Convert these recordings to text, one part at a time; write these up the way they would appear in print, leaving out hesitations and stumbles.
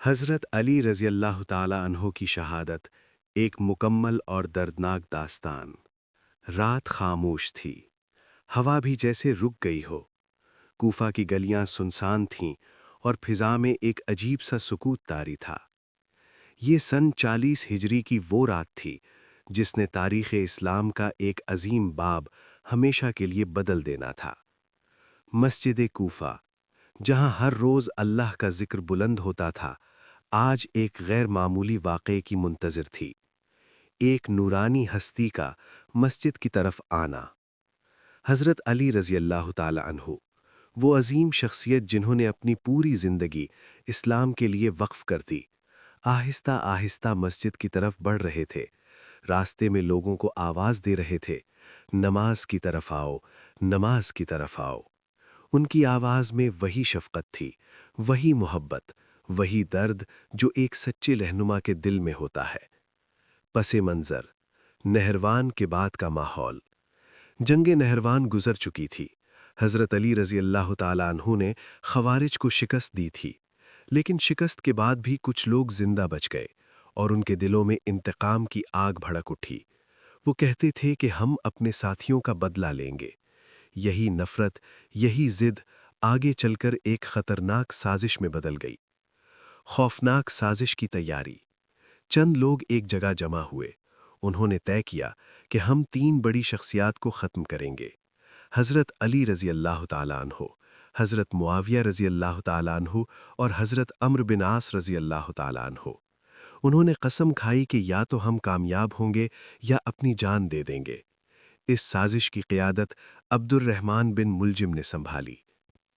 حضرت علی رضی اللہ تعالی عنہ کی شہادت ایک مکمل اور دردناک داستان۔ رات خاموش تھی، ہوا بھی جیسے رک گئی ہو۔ کوفہ کی گلیاں سنسان تھیں اور فضا میں ایک عجیب سا سکوت طاری تھا۔ یہ سن 40 ہجری کی وہ رات تھی جس نے تاریخ اسلام کا ایک عظیم باب ہمیشہ کے لیے بدل دینا تھا۔ مسجد کوفہ، جہاں ہر روز اللہ کا ذکر بلند ہوتا تھا، آج ایک غیر معمولی واقعے کی منتظر تھی۔ ایک نورانی ہستی کا مسجد کی طرف آنا۔ حضرت علی رضی اللہ تعالی عنہ، وہ عظیم شخصیت جنہوں نے اپنی پوری زندگی اسلام کے لیے وقف کر دی، آہستہ آہستہ مسجد کی طرف بڑھ رہے تھے۔ راستے میں لوگوں کو آواز دے رہے تھے، نماز کی طرف آؤ، نماز کی طرف آؤ۔ ان کی آواز میں وہی شفقت تھی، وہی محبت، وہی درد جو ایک سچے رہنما کے دل میں ہوتا ہے۔ پس منظر، نہروان کے بعد کا ماحول۔ جنگ نہروان گزر چکی تھی۔ حضرت علی رضی اللہ تعالیٰ عنہ نے خوارج کو شکست دی تھی، لیکن شکست کے بعد بھی کچھ لوگ زندہ بچ گئے اور ان کے دلوں میں انتقام کی آگ بھڑک اٹھی۔ وہ کہتے تھے کہ ہم اپنے ساتھیوں کا بدلہ لیں گے۔ یہی نفرت، یہی ضد آگے چل کر ایک خطرناک سازش میں بدل گئی۔ خوفناک سازش کی تیاری۔ چند لوگ ایک جگہ جمع ہوئے۔ انہوں نے طے کیا کہ ہم 3 بڑی شخصیات کو ختم کریں گے: حضرت علی رضی اللہ تعالیٰ عنہ، حضرت معاویہ رضی اللہ تعالیٰ عنہ اور حضرت عمرو بن عاص رضی اللہ تعالیٰ عنہ۔ انہوں نے قسم کھائی کہ یا تو ہم کامیاب ہوں گے یا اپنی جان دے دیں گے۔ اس سازش کی قیادت عبد الرحمن بن ملجم نے سنبھالی۔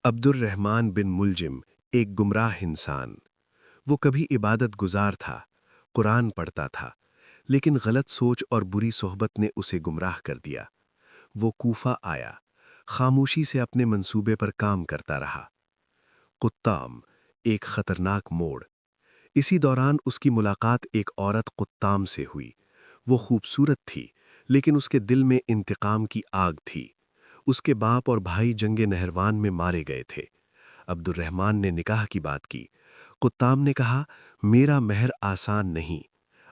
عبد الرحمن بن ملجم ایک گمراہ انسان۔ وہ کبھی عبادت گزار تھا، قرآن پڑھتا تھا، لیکن غلط سوچ اور بری صحبت نے اسے گمراہ کر دیا۔ وہ کوفہ آیا، خاموشی سے اپنے منصوبے پر کام کرتا رہا۔ قطام، ایک خطرناک موڑ۔ اسی دوران اس کی ملاقات ایک عورت قطام سے ہوئی۔ وہ خوبصورت تھی، لیکن اس کے دل میں انتقام کی آگ تھی۔ اس کے باپ اور بھائی جنگ نہروان میں مارے گئے تھے۔ عبد الرحمن نے نکاح کی بات کی۔ قطام نے کہا، میرا مہر آسان نہیں۔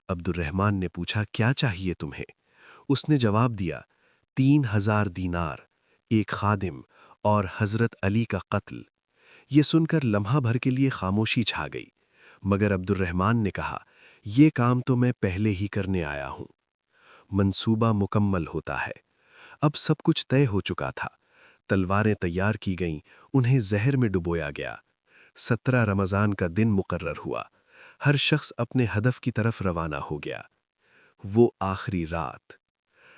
عبد الرحمن نے پوچھا، کیا چاہیے تمہیں؟ اس نے جواب دیا، 3000 دینار، ایک خادم اور حضرت علی کا قتل۔ یہ سن کر لمحہ بھر کے لیے خاموشی چھا گئی، مگر عبد الرحمن نے کہا، یہ کام تو میں پہلے ہی کرنے آیا ہوں۔ منصوبہ مکمل ہوتا ہے۔ اب سب کچھ طے ہو چکا تھا۔ تلواریں تیار کی گئیں، انہیں زہر میں ڈبویا گیا۔ 17 رمضان کا دن مقرر ہوا۔ ہر شخص اپنے ہدف کی طرف روانہ ہو گیا۔ وہ آخری رات۔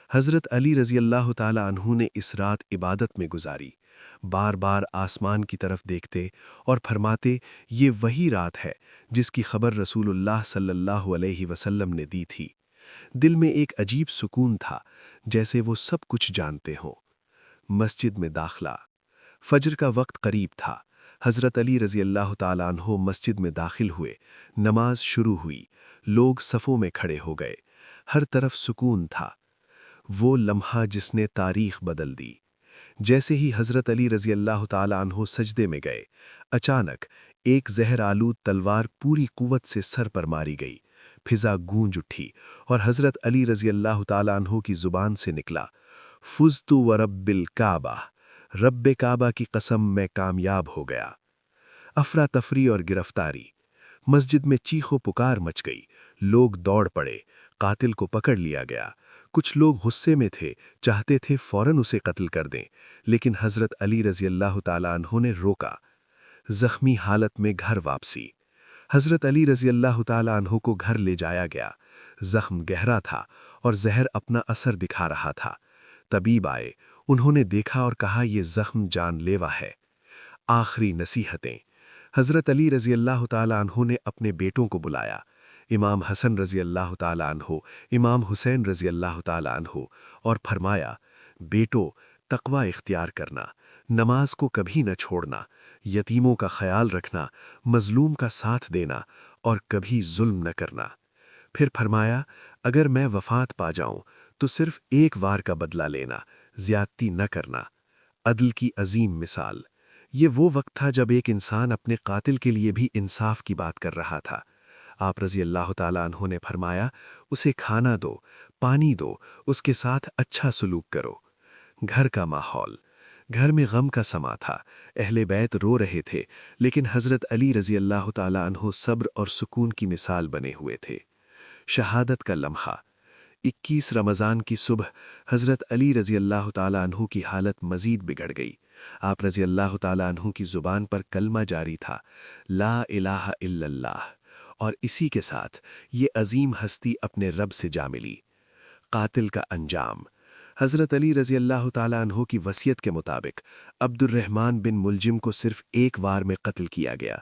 حضرت علی رضی اللہ تعالی عنہ نے اس رات عبادت میں گزاری۔ بار بار آسمان کی طرف دیکھتے اور فرماتے، یہ وہی رات ہے جس کی خبر رسول اللہ صلی اللہ علیہ وسلم نے دی تھی۔ دل میں ایک عجیب سکون تھا، جیسے وہ سب کچھ جانتے ہوں۔ مسجد میں داخلہ۔ فجر کا وقت قریب تھا۔ حضرت علی رضی اللہ تعالیٰ عنہ مسجد میں داخل ہوئے۔ نماز شروع ہوئی۔ لوگ صفوں میں کھڑے ہو گئے۔ ہر طرف سکون تھا۔ وہ لمحہ جس نے تاریخ بدل دی۔ جیسے ہی حضرت علی رضی اللہ تعالیٰ عنہ سجدے میں گئے، اچانک ایک زہر آلود تلوار پوری قوت سے سر پر ماری گئی۔ فضا گونج اٹھی اور حضرت علی رضی اللہ تعالیٰ عنہ کی زبان سے نکلا، فزت ورب الکعبہ، رب کعبہ کی قسم میں کامیاب ہو گیا۔ افراتفری اور گرفتاری۔ مسجد میں چیخ و پکار مچ گئی۔ لوگ دوڑ پڑے۔ قاتل کو پکڑ لیا گیا۔ کچھ لوگ غصے میں تھے، چاہتے تھے فوراً اسے قتل کر دیں، لیکن حضرت علی رضی اللہ تعالیٰ عنہ نے روکا۔ زخمی حالت میں گھر واپسی۔ حضرت علی رضی اللہ تعالیٰ عنہ کو گھر لے جایا گیا۔ زخم گہرا تھا اور زہر اپنا اثر دکھا رہا تھا۔ طبیب آئے، انہوں نے دیکھا اور کہا، یہ زخم جان لیوا ہے۔ آخری نصیحتیں۔ حضرت علی رضی اللہ تعالیٰ عنہ نے اپنے بیٹوں کو بلایا، امام حسن رضی اللہ تعالیٰ عنہ، امام حسین رضی اللہ تعالیٰ عنہ، اور فرمایا، بیٹو، تقوی اختیار کرنا، نماز کو کبھی نہ چھوڑنا، یتیموں کا خیال رکھنا، مظلوم کا ساتھ دینا اور کبھی ظلم نہ کرنا۔ پھر فرمایا، اگر میں وفات پا جاؤں تو صرف ایک وار کا بدلہ لینا، زیادتی نہ کرنا۔ عدل کی عظیم مثال۔ یہ وہ وقت تھا جب ایک انسان اپنے قاتل کے لیے بھی انصاف کی بات کر رہا تھا۔ آپ رضی اللہ تعالیٰ عنہ نے فرمایا، اسے کھانا دو، پانی دو، اس کے ساتھ اچھا سلوک کرو۔ گھر کا ماحول، گھر میں غم کا سما تھا، اہل بیت رو رہے تھے، لیکن حضرت علی رضی اللہ تعالیٰ عنہ صبر اور سکون کی مثال بنے ہوئے تھے۔ شہادت کا لمحہ، 21 رمضان کی صبح حضرت علی رضی اللہ تعالیٰ عنہ کی حالت مزید بگڑ گئی۔ آپ رضی اللہ تعالیٰ عنہ کی زبان پر کلمہ جاری تھا، لا الہ الا اللہ، اور اسی کے ساتھ یہ عظیم ہستی اپنے رب سے جا ملی۔ قاتل کا انجام، حضرت علی رضی اللہ تعالیٰ عنہ کی وصیت کے مطابق عبد الرحمن بن ملجم کو صرف ایک وار میں قتل کیا گیا،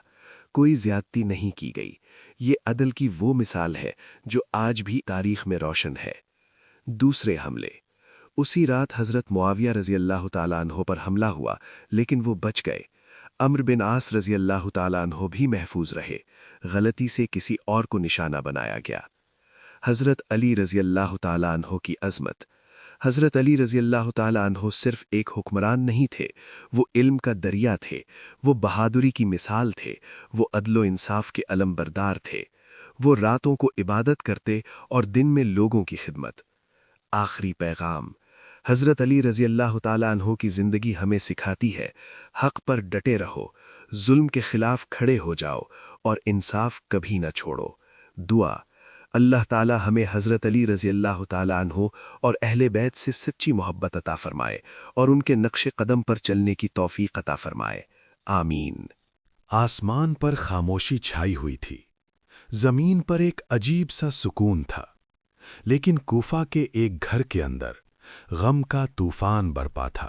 کوئی زیادتی نہیں کی گئی۔ یہ عدل کی وہ مثال ہے جو آج بھی تاریخ میں روشن ہے۔ دوسرے حملے، اسی رات حضرت معاویہ رضی اللہ تعالیٰ عنہ پر حملہ ہوا، لیکن وہ بچ گئے۔ عمرو بن عاص رضی اللہ تعالیٰ عنہ بھی محفوظ رہے، غلطی سے کسی اور کو نشانہ بنایا گیا۔ حضرت علی رضی اللہ تعالیٰ عنہ کی عظمت، حضرت علی رضی اللہ تعالیٰ عنہ صرف ایک حکمران نہیں تھے، وہ علم کا دریا تھے، وہ بہادری کی مثال تھے، وہ عدل و انصاف کے علم بردار تھے۔ وہ راتوں کو عبادت کرتے اور دن میں لوگوں کی خدمت۔ آخری پیغام، حضرت علی رضی اللہ تعالیٰ عنہ کی زندگی ہمیں سکھاتی ہے، حق پر ڈٹے رہو، ظلم کے خلاف کھڑے ہو جاؤ اور انصاف کبھی نہ چھوڑو۔ دعا، اللہ تعالیٰ ہمیں حضرت علی رضی اللہ تعالیٰ عنہ اور اہل بیت سے سچی محبت عطا فرمائے اور ان کے نقش قدم پر چلنے کی توفیق عطا فرمائے، آمین۔ آسمان پر خاموشی چھائی ہوئی تھی، زمین پر ایک عجیب سا سکون تھا، لیکن کوفہ کے ایک گھر کے اندر غم کا طوفان برپا تھا۔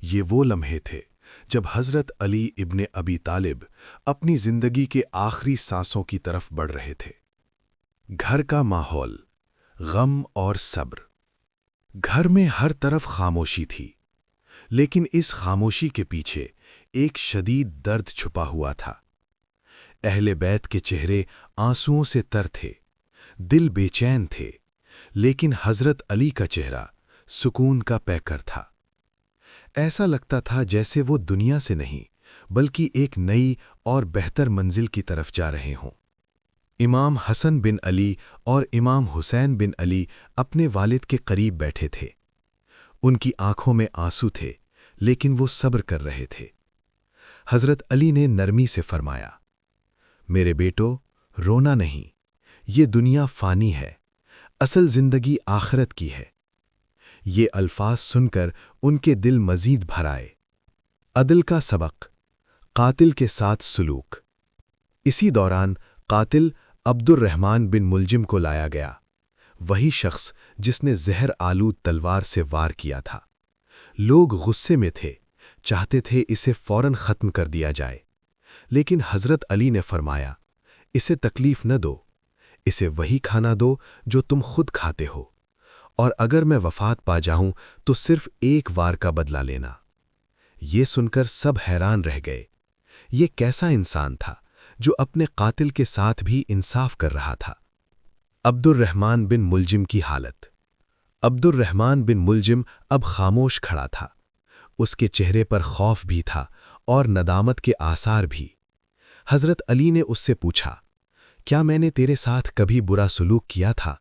یہ وہ لمحے تھے جب حضرت علی ابن ابی طالب اپنی زندگی کے آخری سانسوں کی طرف بڑھ رہے تھے۔ گھر کا ماحول، غم اور صبر۔ گھر میں ہر طرف خاموشی تھی، لیکن اس خاموشی کے پیچھے ایک شدید درد چھپا ہوا تھا۔ اہل بیت کے چہرے آنسوؤں سے تر تھے، دل بے چین تھے، لیکن حضرت علی کا چہرہ سکون کا پیکر تھا۔ ایسا لگتا تھا جیسے وہ دنیا سے نہیں بلکہ ایک نئی اور بہتر منزل کی طرف جا رہے ہوں۔ امام حسن بن علی اور امام حسین بن علی اپنے والد کے قریب بیٹھے تھے۔ ان کی آنکھوں میں آنسو تھے، لیکن وہ صبر کر رہے تھے۔ حضرت علی نے نرمی سے فرمایا، میرے بیٹو، رونا نہیں، یہ دنیا فانی ہے، اصل زندگی آخرت کی ہے۔ یہ الفاظ سن کر ان کے دل مزید بھر آئے۔ عدل کا سبق، قاتل کے ساتھ سلوک۔ اسی دوران قاتل عبد الرحمن بن ملجم کو لایا گیا، وہی شخص جس نے زہر آلود تلوار سے وار کیا تھا۔ لوگ غصے میں تھے، چاہتے تھے اسے فوراً ختم کر دیا جائے، لیکن حضرت علی نے فرمایا، اسے تکلیف نہ دو، اسے وہی کھانا دو جو تم خود کھاتے ہو، اور اگر میں وفات پا جاؤں تو صرف ایک وار کا بدلہ لینا۔ یہ سن کر سب حیران رہ گئے، یہ کیسا انسان تھا جو اپنے قاتل کے ساتھ بھی انصاف کر رہا تھا۔ عبد الرحمن بن ملجم کی حالت۔ عبد الرحمن بن ملجم اب خاموش کھڑا تھا، اس کے چہرے پر خوف بھی تھا اور ندامت کے آثار بھی۔ حضرت علی نے اس سے پوچھا، کیا میں نے تیرے ساتھ کبھی برا سلوک کیا تھا؟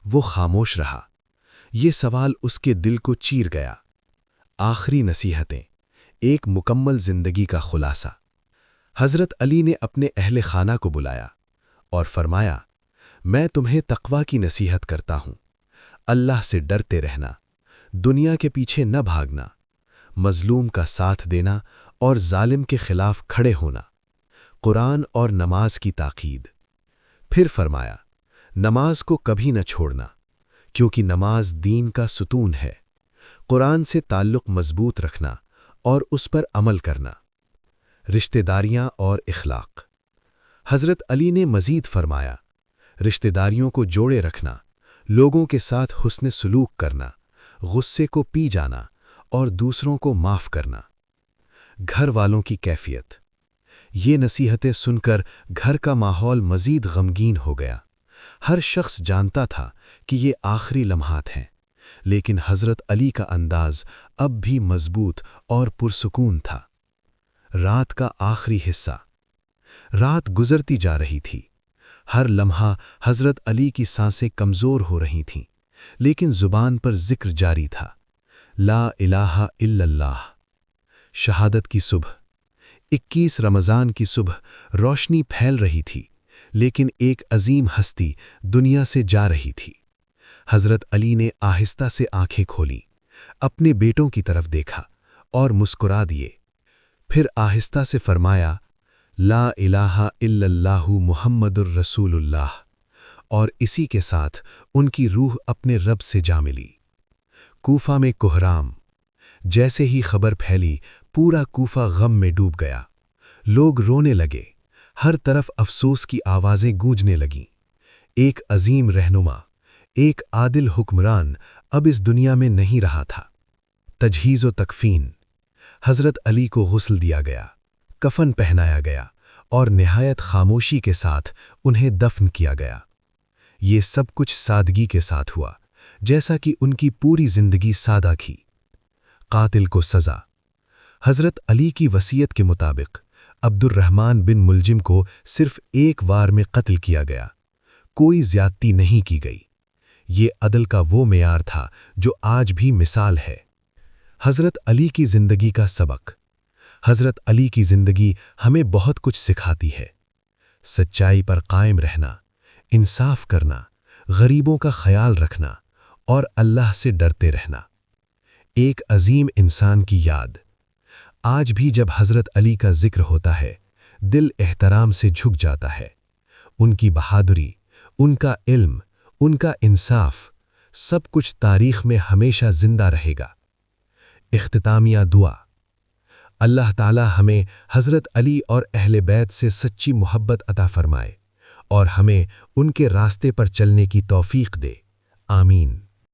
وہ خاموش رہا۔ یہ سوال اس کے دل کو چیر گیا۔ آخری نصیحتیں، ایک مکمل زندگی کا خلاصہ۔ حضرت علی نے اپنے اہل خانہ کو بلایا اور فرمایا، میں تمہیں تقویٰ کی نصیحت کرتا ہوں، اللہ سے ڈرتے رہنا، دنیا کے پیچھے نہ بھاگنا، مظلوم کا ساتھ دینا اور ظالم کے خلاف کھڑے ہونا، قرآن اور نماز کی تاکید۔ پھر فرمایا، نماز کو کبھی نہ چھوڑنا، کیونکہ نماز دین کا ستون ہے، قرآن سے تعلق مضبوط رکھنا اور اس پر عمل کرنا۔ رشتہ داریاں اور اخلاق۔ حضرت علی نے مزید فرمایا، رشتہ داریوں کو جوڑے رکھنا، لوگوں کے ساتھ حسن سلوک کرنا، غصے کو پی جانا اور دوسروں کو معاف کرنا۔ گھر والوں کی کیفیت۔ یہ نصیحتیں سن کر گھر کا ماحول مزید غمگین ہو گیا۔ ہر شخص جانتا تھا کہ یہ آخری لمحات ہیں، لیکن حضرت علی کا انداز اب بھی مضبوط اور پرسکون تھا۔ رات کا آخری حصہ۔ رات گزرتی جا رہی تھی۔ ہر لمحہ حضرت علی کی سانسیں کمزور ہو رہی تھیں، لیکن زبان پر ذکر جاری تھا، لا الہ الا اللہ۔ شہادت کی صبح، 21 رمضان کی صبح روشنی پھیل رہی تھی، لیکن ایک عظیم ہستی دنیا سے جا رہی تھی۔ حضرت علی نے آہستہ سے آنکھیں کھولیں، اپنے بیٹوں کی طرف دیکھا اور مسکرا دیے۔ پھر آہستہ سے فرمایا، لا الہ الا اللہ محمد الرسول اللہ، اور اسی کے ساتھ ان کی روح اپنے رب سے جا ملی۔ کوفہ میں کوہرام۔ جیسے ہی خبر پھیلی، پورا کوفہ غم میں ڈوب گیا۔ لوگ رونے لگے، ہر طرف افسوس کی آوازیں گونجنے لگیں۔ ایک عظیم رہنما، ایک عادل حکمران اب اس دنیا میں نہیں رہا تھا۔ تجہیز و تکفین۔ حضرت علی کو غسل دیا گیا، کفن پہنایا گیا اور نہایت خاموشی کے ساتھ انہیں دفن کیا گیا۔ یہ سب کچھ سادگی کے ساتھ ہوا، جیسا کہ ان کی پوری زندگی سادہ تھی۔ قاتل کو سزا۔ حضرت علی کی وصیت کے مطابق عبد الرحمن بن ملجم کو صرف ایک وار میں قتل کیا گیا، کوئی زیادتی نہیں کی گئی۔ یہ عدل کا وہ معیار تھا جو آج بھی مثال ہے۔ حضرت علی کی زندگی کا سبق۔ حضرت علی کی زندگی ہمیں بہت کچھ سکھاتی ہے۔ سچائی پر قائم رہنا، انصاف کرنا، غریبوں کا خیال رکھنا اور اللہ سے ڈرتے رہنا۔ ایک عظیم انسان کی یاد۔ آج بھی جب حضرت علی کا ذکر ہوتا ہے، دل احترام سے جھک جاتا ہے۔ ان کی بہادری، ان کا علم، ان کا انصاف، سب کچھ تاریخ میں ہمیشہ زندہ رہے گا۔ اختتامیہ دعا۔ اللہ تعالی ہمیں حضرت علی اور اہل بیت سے سچی محبت عطا فرمائے اور ہمیں ان کے راستے پر چلنے کی توفیق دے۔ آمین۔